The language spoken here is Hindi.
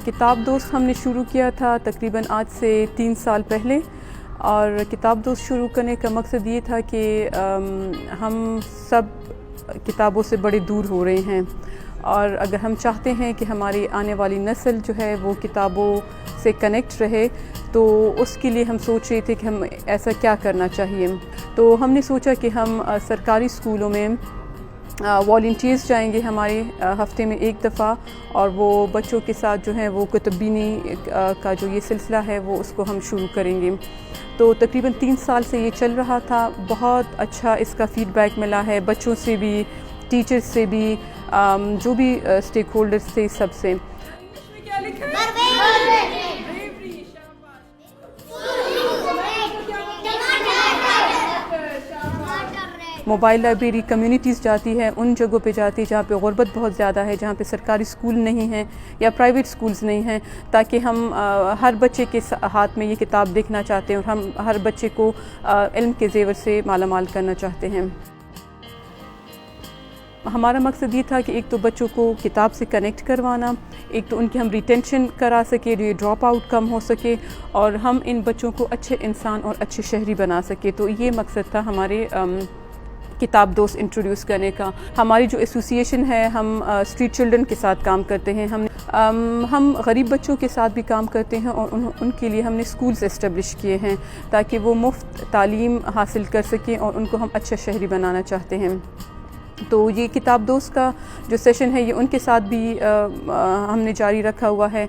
किताब दोस्त हमने शुरू किया था तकरीबन आज से 3 साल पहले। और किताब दोस्त शुरू करने का मकसद ये था कि हम सब किताबों से बड़े दूर हो रहे हैं, और अगर हम चाहते हैं कि हमारी आने वाली नस्ल जो है वो किताबों से कनेक्ट रहे, तो उसके लिए हम सोच रहे थे कि हम ऐसा क्या करना चाहिए। तो हमने सोचा कि हम सरकारी स्कूलों में वॉलंटियर्स जाएंगे हमारे हफ़्ते में एक दफ़ा, और वो बच्चों के साथ जो है वो कुतुबीनी का जो ये सिलसिला है वो उसको हम शुरू करेंगे। तो तकरीबन 3 साल से ये चल रहा था। बहुत अच्छा इसका फ़ीडबैक मिला है, बच्चों से भी, टीचर्स से भी, जो भी स्टेक होल्डर्स थे सबसे। मोबाइल लाइब्रेरी कम्युनिटीज़ जाती है, उन जगहों पे जाती है जहाँ पे गुर्बत बहुत ज़्यादा है, जहाँ पे सरकारी स्कूल नहीं हैं या प्राइवेट स्कूल्स नहीं हैं, ताकि हम हर बच्चे के हाथ में ये किताब देखना चाहते हैं और हम हर बच्चे को इल्म के ज़ेवर से मालामाल करना चाहते हैं। हमारा मकसद ये था कि एक तो बच्चों को किताब से कनेक्ट करवाना, एक तो उनकी हम रिटेंशन करा सके, जो ड्रॉप आउट कम हो सके, और हम इन बच्चों को अच्छे इंसान और अच्छे शहरी बना सके। तो ये मकसद था हमारे किताब दोस्त इंट्रोड्यूस करने का। हमारी जो एसोसिएशन है, हम स्ट्रीट चिल्ड्रन के साथ काम करते हैं, हम गरीब बच्चों के साथ भी काम करते हैं, और उनके लिए हमने स्कूल्स इस्टेब्लिश किए हैं ताकि वो मुफ्त तालीम हासिल कर सकें, और उनको हम अच्छा शहरी बनाना चाहते हैं। तो ये किताब दोस्त का जो सेशन है ये उनके साथ भी हमने जारी रखा हुआ है।